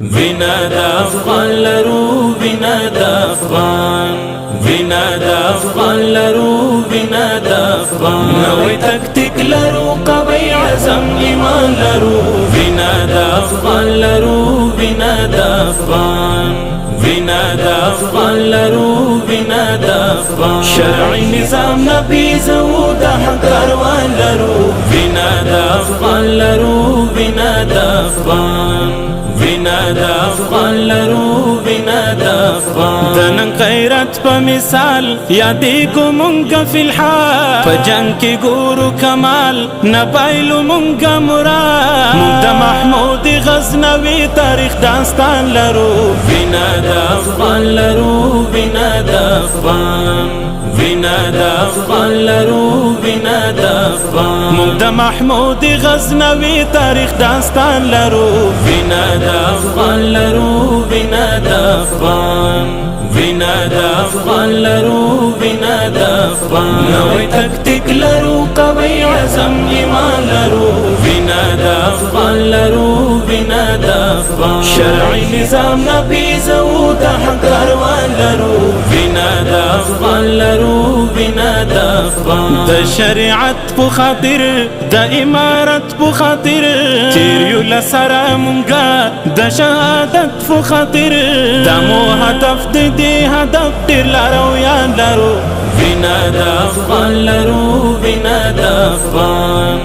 وینا د افغان لرو وینا د افغان وینا د افغان لرو وینا د افغان نوې تکتیک لرو قوي عزم ایمان لرو وینا د افغان لرو وینا د افغان وینا د افغان لرو وینا د افغان شرعي نظام نبیزو د حق کاروان لرو وینا د افغان لرو وینا د افغان وینا د افغان لرو وینا د افغان د نن غیرت په مثال یادېږو مونږ فی الحال په جنګ کې ګورو کمال نه بایلو مونږ مراد مونږ د محمود غزنوي تاریخ داستان لرو وینا د افغان لرو وینا د افغان وینا د افغان لرو وینا د افغان مونږ د محمود غزنوي تاریخ داستان لرو وینا د افغان لرو وینا د افغان وینا د افغان لرو وینا د افغان نوې تکتیک لرو قوي عزم ایمان لرو وینا د افغان لرو وینا د افغان شرعي نظام نبیزو د حق کاروان لرو وینا د افغان لرو وینا د افغان د شریعت په خاطر د امارت په خاطر تیر یو لسره مونږه د شهادت په خاطر د مو هدف دې هدف ډیر لرو یا لرو وینا د افغان لرو وینا د افغان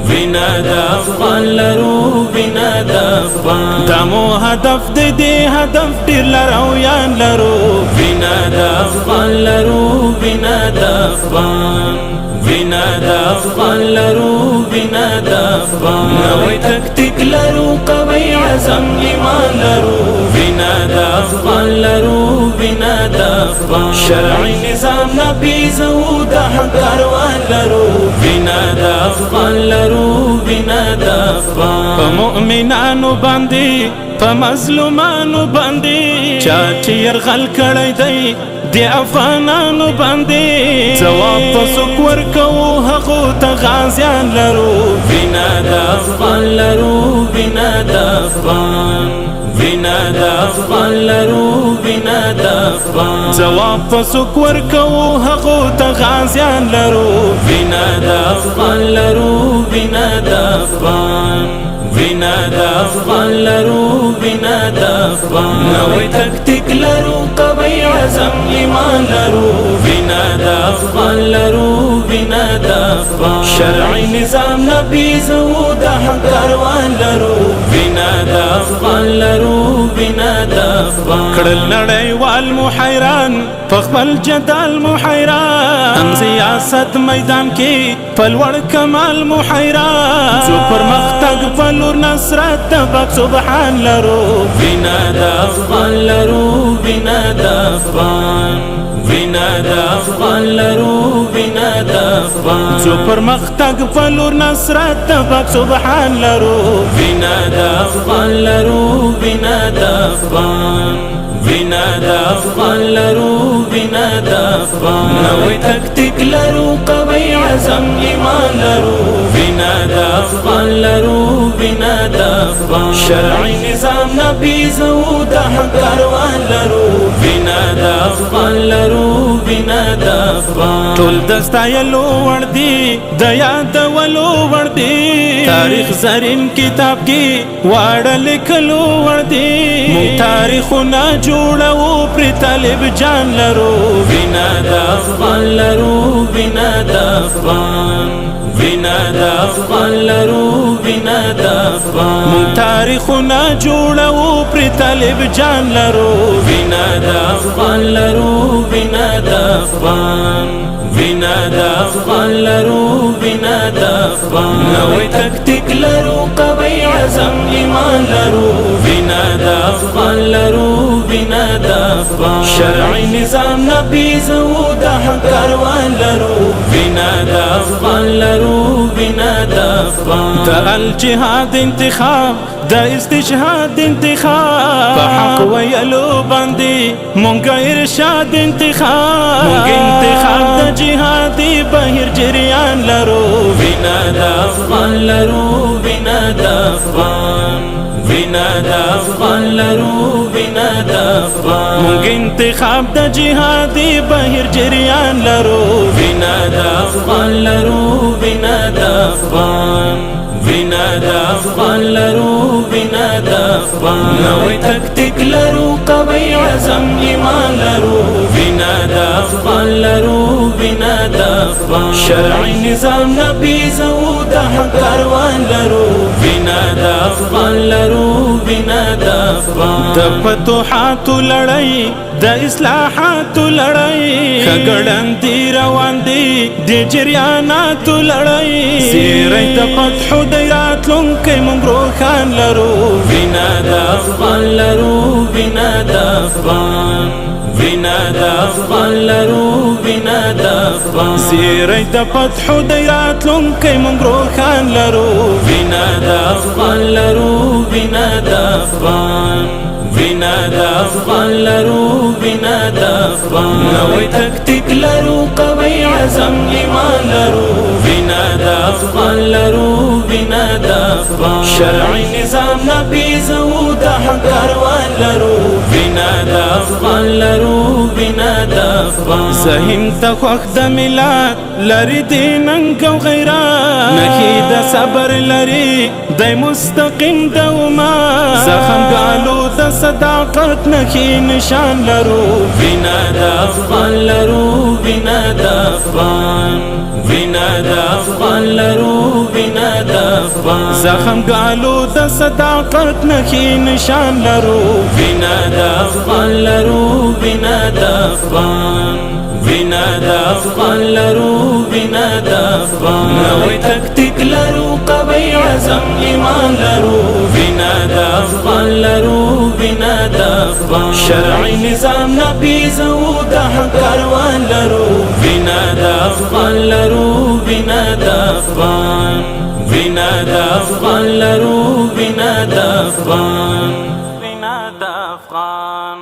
وینا د افغان لرو وینا د افغان د مو هدف دې هدف ډیر لرو یا لرو وینا د افغان لرو وینا د افغان وینا د افغان لرو وینا د افغان نوې تکتیک لرو قوي عزم ایمان لرو وینا د افغان لرو وینا د افغان شرعي نظام نبیزو د حق کاروان لرو وینا د افغان لرو وینا د افغان په مؤمنانو باندې په مظلومانو باندې چا چې يرغل کړی دی د افغانانو باندې ځواب په څوک ورکوو هغو ته غازیان لرو وینا د افغان لرو وینا د افغان وینا د افغان لرو وینا د افغان ځواب په څوک ورکوو هغو ته غازیان لرو وینا د افغان لرو وینا د افغان وینا د افغان لرو وینا د افغان نوې تکتیک لرو قوي عزم ایمان لرو وینا د افغان لرو وینا د افغان شرعي نظام نبیزو د حق کاروان لرو وینا د افغان لرو وینا د افغان کړل نړیوال مو حیران په خپل جدال مو حیران هم سیاست میدان کې په لوړ کمال مو حیران څو پرمختګ په لور نصرت د پاک سبحان لرو وینا د افغان لرو وینا د افغان وینا د افغان لرو وینا د افغان څو پرمختګ په لور نصرت د پاک سبحان لرو وینا د افغان لرو وینا د افغان وینا د افغان لرو وینا د افغان نوې تکتیک لرو قوي عزم ایمان لرو وینا د افغان لرو وینا د افغان شرعي نظام نبیزو د حق کاروان لرو وینا د افغان لرو وینا د افغان ټول د ستایلو وړ دي د یادولو وړ دي تاریخ زرین کتاب کې واړه لیکلو وړ دي مونږ تاریخونه جوړو پر طالب جان لرو وینا د افغان لرو وینا د افغان وینا د افغان لرو وینا د افغان مونږ تاریخونه جوړو پر طالب جان لرو وینا د افغان لرو وینا د افغان وینا د افغان لرو وینا د افغان نوې تکتیک لرو قوي عزم ایمان لرو وینا د افغان لرو وینا د افغان شرعي نظام نبیزو د حق کاروان لرو وینا د افغان لرو وینا د افغان د الجهاد انتخاب د استشهاد انتخاب په حق ویلو باندې مونږ ارشاد انتخاب مونږ انتخاب د جهادي بهیر جریان لرو وینا د افغان لرو وینا د افغان وینا وینا د افغان لرو وینا د افغان مونږ انتخاب د جهادي بهیر جریان لرو وینا د افغان لرو وینا د افغان وینا د افغان لرو وینا د افغان نوې تکتیک لرو قوي عزم ایمان لرو وینا د افغان لرو وینا د افغان شرعي نظام نبیزو د حق کاروان لرو وینا د افغان لرو وینا د افغان د فتوحات لړۍ د اصلاحات لړۍ خګړن دی روان دی د جریانات لړۍ سیرې د فتح د راتلونکي مونږ روښان لرو وینا د افغان لرو وینا د افغان وینا د افغان لرو وینا د افغان سیرې د فتح د راتلونکي مونږ روښان لرو وینا د افغان لرو وینا د افغان وینا د افغان لرو وینا د افغان نوې تکتیک لرو قوي عزم ایمان لرو وینا د افغان لرو وینا د افغان شرعي نظام نبیزو د حق کاروان لرو وینا د افغان لرو وینا د افغان ذهن ته خوښ د ملت لري دیننګ او غیرت نهي د صبر لري د مستقیم دوما زخم ګالو د صداقت نهي نشان لرو وینا د افغان لرو وینا د افغان وینا د افغان لرو وینا د افغان زخم ګالو د صداقت نهي نشان لرو وینا د افغان لرو وینا د افغان وینا د افغان لرو وینا د افغان نوې تکتیک لرو قوي عزم ایمان لرو وینا د افغان لرو وینا د افغان شرعي نظام نبیزو د حق کاروان لرو وینا د افغان لرو وینا د افغان وینا د افغان لرو وینا د افغان وینا د افغان